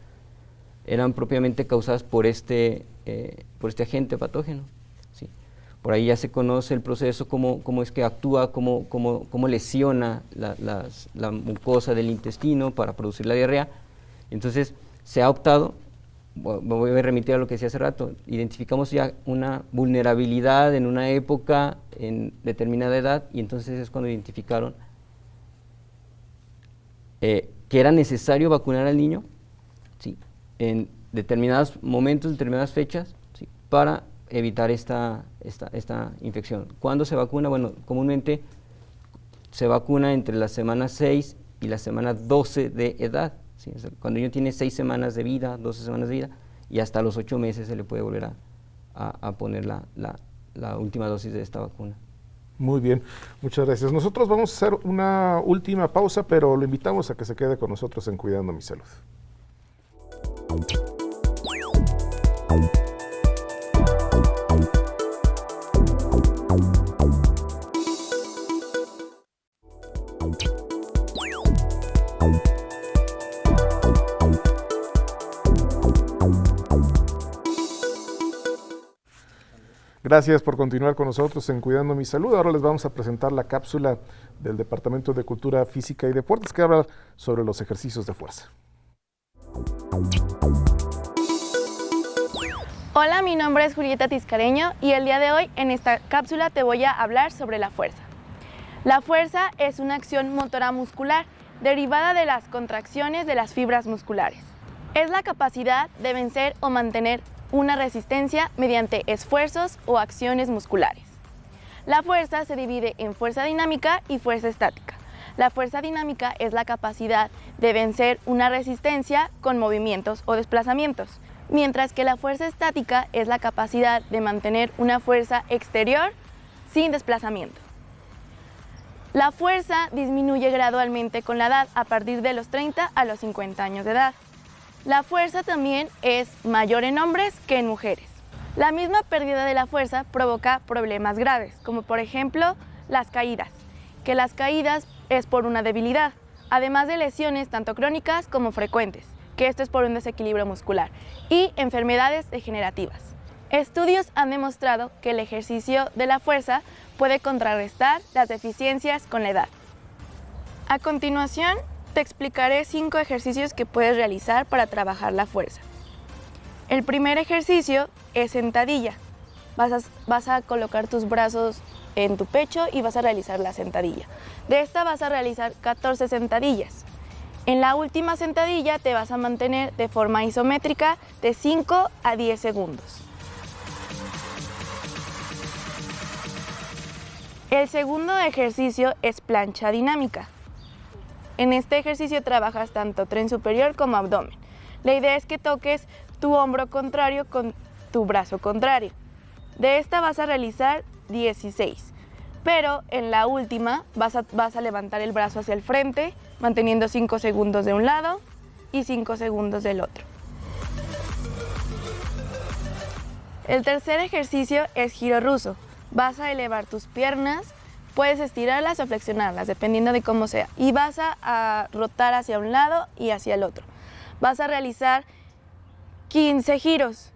E: eran propiamente causadas por este agente patógeno, ¿sí? Por ahí ya se conoce el proceso, cómo es que actúa, cómo lesiona la mucosa del intestino para producir la diarrea. Entonces se ha optado, me voy a remitir a lo que decía hace rato, identificamos ya una vulnerabilidad en una época, en determinada edad, y entonces es cuando identificaron que era necesario vacunar al niño, ¿sí? En determinados momentos, determinadas fechas, ¿sí? Para evitar esta infección. ¿Cuándo se vacuna? Bueno, comúnmente se vacuna entre la semana 6 y la semana 12 de edad, ¿sí? O sea, cuando el niño tiene 6 semanas de vida, 12 semanas de vida, y hasta los 8 meses se le puede volver a poner la última dosis de esta vacuna.
B: Muy bien, muchas gracias. Nosotros vamos a hacer una última pausa, pero lo invitamos a que se quede con nosotros en Cuidando mi Salud. Gracias por continuar con nosotros en Cuidando mi Salud. Ahora les vamos a presentar la cápsula del Departamento de Cultura Física y Deportes que habla sobre los ejercicios de fuerza.
L: Hola, mi nombre es Julieta Tiscareño y el día de hoy en esta cápsula te voy a hablar sobre la fuerza. La fuerza es una acción motora muscular derivada de las contracciones de las fibras musculares. Es la capacidad de vencer o mantener una resistencia mediante esfuerzos o acciones musculares. La fuerza se divide en fuerza dinámica y fuerza estática. La fuerza dinámica es la capacidad de vencer una resistencia con movimientos o desplazamientos, mientras que la fuerza estática es la capacidad de mantener una fuerza exterior sin desplazamiento. La fuerza disminuye gradualmente con la edad a partir de los 30 a los 50 años de edad. La fuerza también es mayor en hombres que en mujeres. La misma pérdida de la fuerza provoca problemas graves, como por ejemplo las caídas, que las caídas es por una debilidad, además de lesiones tanto crónicas como frecuentes, que esto es por un desequilibrio muscular, y enfermedades degenerativas. Estudios han demostrado que el ejercicio de la fuerza puede contrarrestar las deficiencias con la edad. A continuación, te explicaré 5 ejercicios que puedes realizar para trabajar la fuerza. El primer ejercicio es sentadilla. Vas a colocar tus brazos en tu pecho y vas a realizar la sentadilla. De esta vas a realizar 14 sentadillas. En la última sentadilla te vas a mantener de forma isométrica de 5 a 10 segundos. El segundo ejercicio es plancha dinámica. En este ejercicio trabajas tanto tren superior como abdomen. La idea es que toques tu hombro contrario con tu brazo contrario. De esta vas a realizar 16, pero en la última vas a levantar el brazo hacia el frente, manteniendo 5 segundos de un lado y 5 segundos del otro. El tercer ejercicio es giro ruso. Vas a elevar tus piernas, puedes estirarlas o flexionarlas, dependiendo de cómo sea, y vas a rotar hacia un lado y hacia el otro. Vas a realizar 15 giros.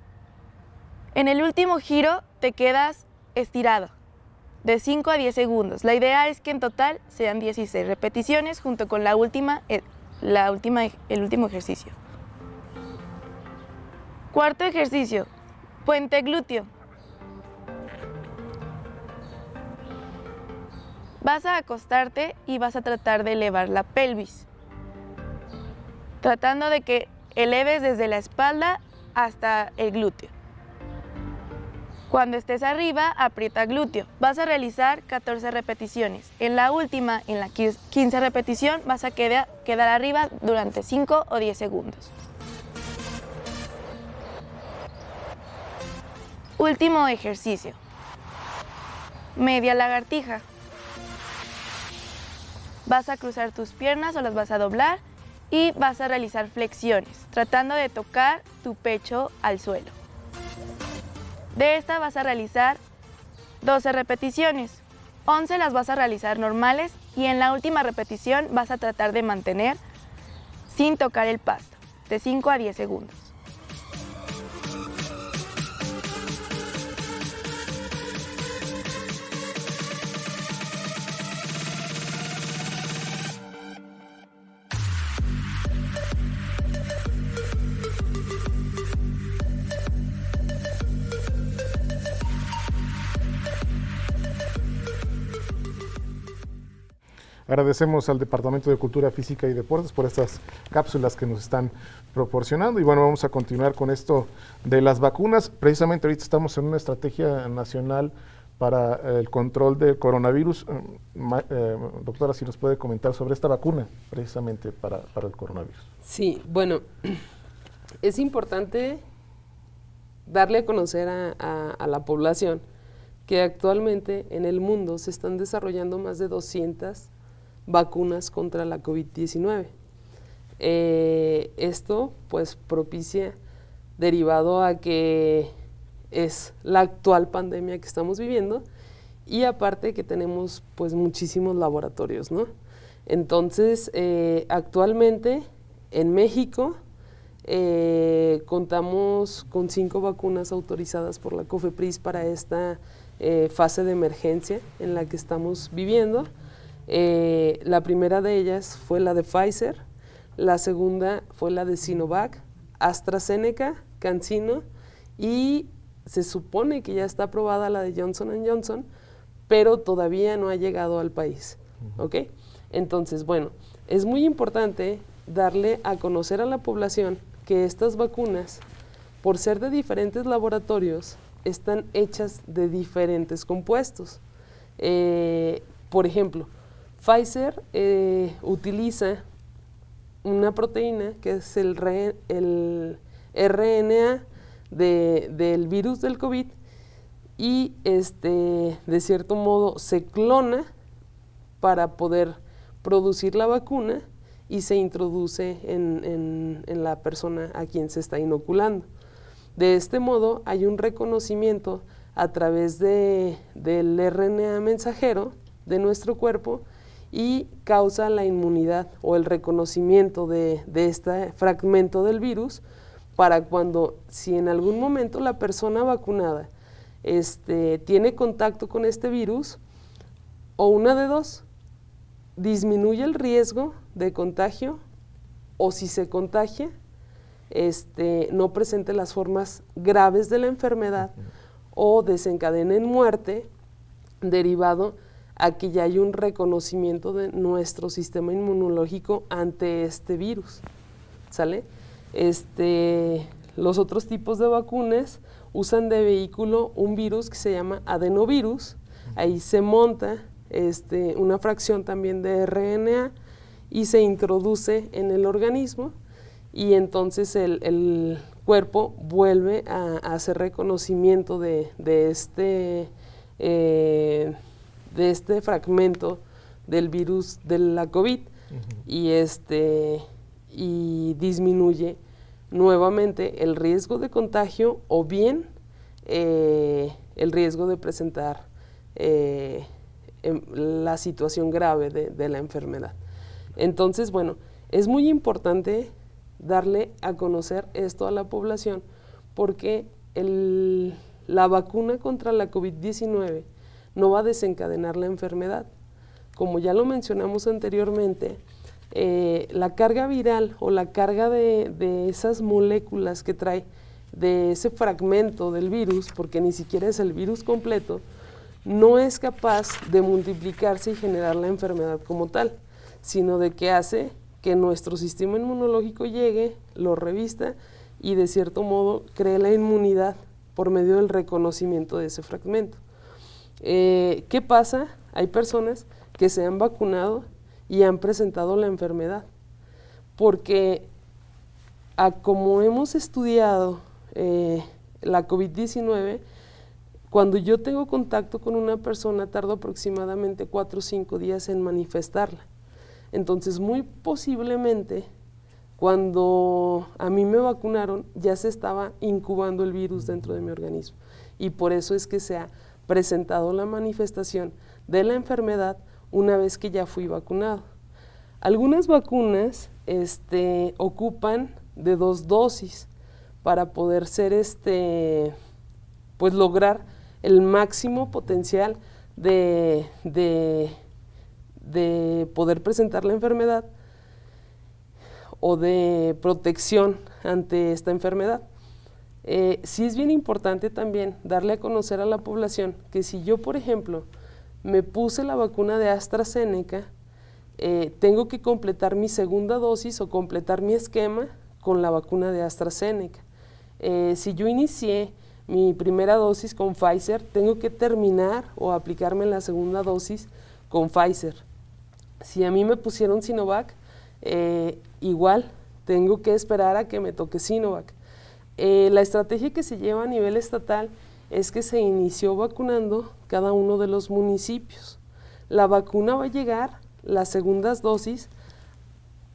L: En el último giro te quedas estirado, de 5 a 10 segundos. La idea es que en total sean 16 repeticiones junto con el último ejercicio. Cuarto ejercicio, puente glúteo. Vas a acostarte y vas a tratar de elevar la pelvis, tratando de que eleves desde la espalda hasta el glúteo. Cuando estés arriba, aprieta glúteo. Vas a realizar 14 repeticiones. En la última, en la 15 repetición, vas a quedar arriba durante 5 o 10 segundos. Último ejercicio. Media lagartija. Vas a cruzar tus piernas o las vas a doblar y vas a realizar flexiones, tratando de tocar tu pecho al suelo. De esta vas a realizar 12 repeticiones, 11 las vas a realizar normales y en la última repetición vas a tratar de mantener sin tocar el pasto, de 5 a 10 segundos.
B: Agradecemos al Departamento de Cultura Física y Deportes por estas cápsulas que nos están proporcionando. Y bueno, vamos a continuar con esto de las vacunas. Precisamente ahorita estamos en una estrategia nacional para el control del coronavirus. Doctora, si nos puede comentar sobre esta vacuna, precisamente para el coronavirus.
C: Sí, bueno, es importante darle a conocer a la población que actualmente en el mundo se están desarrollando más de 200 vacunas contra la COVID-19. Esto pues propicia, derivado a que es la actual pandemia que estamos viviendo y aparte que tenemos pues muchísimos laboratorios, ¿no? Entonces, actualmente en México contamos con 5 vacunas autorizadas por la COFEPRIS para esta fase de emergencia en la que estamos viviendo. La primera de ellas fue la de Pfizer, la segunda fue la de Sinovac, AstraZeneca, CanSino y se supone que ya está aprobada la de Johnson & Johnson, pero todavía no ha llegado al país, ¿ok? Entonces, bueno, es muy importante darle a conocer a la población que estas vacunas, por ser de diferentes laboratorios, están hechas de diferentes compuestos. Por ejemplo, Pfizer utiliza una proteína que es el RNA del virus del COVID y de cierto modo se clona para poder producir la vacuna y se introduce en la persona a quien se está inoculando. De este modo hay un reconocimiento a través del RNA mensajero de nuestro cuerpo y causa la inmunidad o el reconocimiento de este fragmento del virus para cuando, si en algún momento la persona vacunada tiene contacto con este virus, o una de dos, disminuye el riesgo de contagio o si se contagia, no presente las formas graves de la enfermedad o desencadene en muerte derivado a que ya hay un reconocimiento de nuestro sistema inmunológico ante este virus, ¿sale? Los otros tipos de vacunas usan de vehículo un virus que se llama adenovirus. ahí se monta una fracción también de RNA y se introduce en el organismo, y entonces el cuerpo vuelve a hacer reconocimiento de este fragmento del virus de la COVID, y disminuye nuevamente el riesgo de contagio o bien el riesgo de presentar la situación grave de la enfermedad. Entonces, bueno, es muy importante darle a conocer esto a la población, porque la vacuna contra la COVID-19 no va a desencadenar la enfermedad. Como ya lo mencionamos anteriormente, la carga viral o la carga de esas moléculas que trae de ese fragmento del virus, porque ni siquiera es el virus completo, no es capaz de multiplicarse y generar la enfermedad como tal, sino de que hace que nuestro sistema inmunológico llegue, lo revista y de cierto modo cree la inmunidad por medio del reconocimiento de ese fragmento. ¿Qué pasa? Hay personas que se han vacunado y han presentado la enfermedad, porque como hemos estudiado la COVID-19, cuando yo tengo contacto con una persona tardo aproximadamente 4 o 5 días en manifestarla. Entonces, muy posiblemente, cuando a mí me vacunaron, ya se estaba incubando el virus dentro de mi organismo, y por eso es que se ha presentado la manifestación de la enfermedad una vez que ya fui vacunado. Algunas vacunas ocupan de 2 dosis para poder ser pues lograr el máximo potencial de poder presentar la enfermedad o de protección ante esta enfermedad. Sí es bien importante también darle a conocer a la población que si yo, por ejemplo, me puse la vacuna de AstraZeneca, tengo que completar mi segunda dosis o completar mi esquema con la vacuna de AstraZeneca. Si yo inicié mi primera dosis con Pfizer, tengo que terminar o aplicarme la segunda dosis con Pfizer. Si a mí me pusieron Sinovac, igual tengo que esperar a que me toque Sinovac. La estrategia que se lleva a nivel estatal es que se inició vacunando cada uno de los municipios. La vacuna va a llegar, las segundas dosis,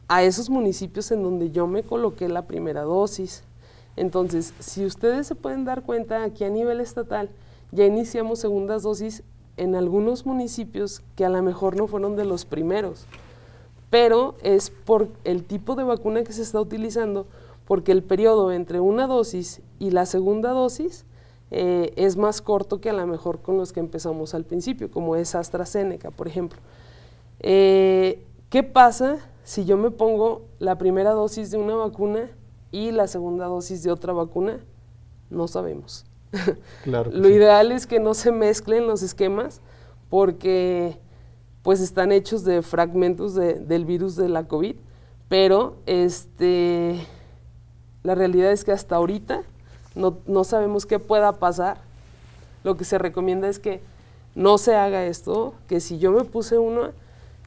C: a esos municipios en donde yo me coloqué la primera dosis. Entonces, si ustedes se pueden dar cuenta, aquí a nivel estatal ya iniciamos segundas dosis en algunos municipios que a lo mejor no fueron de los primeros, pero es por el tipo de vacuna que se está utilizando, porque el periodo entre una dosis y la segunda dosis es más corto que a lo mejor con los que empezamos al principio, como es AstraZeneca, por ejemplo. ¿Qué pasa si yo me pongo la primera dosis de una vacuna y la segunda dosis de otra vacuna? No sabemos.
B: Claro que
C: Lo
B: sí.
C: ideal es que no se mezclen los esquemas, porque pues están hechos de fragmentos del virus de la COVID, pero la realidad es que hasta ahorita no sabemos qué pueda pasar. Lo que se recomienda es que no se haga esto, que si yo me puse una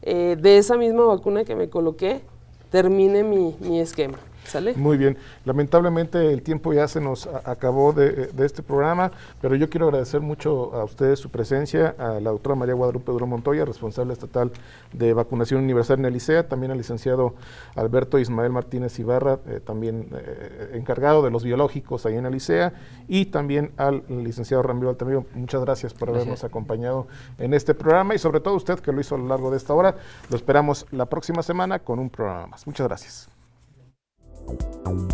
C: de esa misma vacuna que me coloqué, termine mi esquema. ¿Sale?
B: Muy bien. Lamentablemente el tiempo ya se nos acabó de este programa, pero yo quiero agradecer mucho a ustedes su presencia, a la doctora María Guadalupe Durón Montoya, responsable estatal de vacunación universal en el ICEA, también al licenciado Alberto Ismael Martínez Ibarra, también encargado de los biológicos ahí en el ICEA, y también al licenciado Ramiro Altamiro. Muchas gracias por habernos acompañado en este programa, y sobre todo usted que lo hizo a lo largo de esta hora. Lo esperamos la próxima semana con un programa más. Muchas gracias.
M: Bye.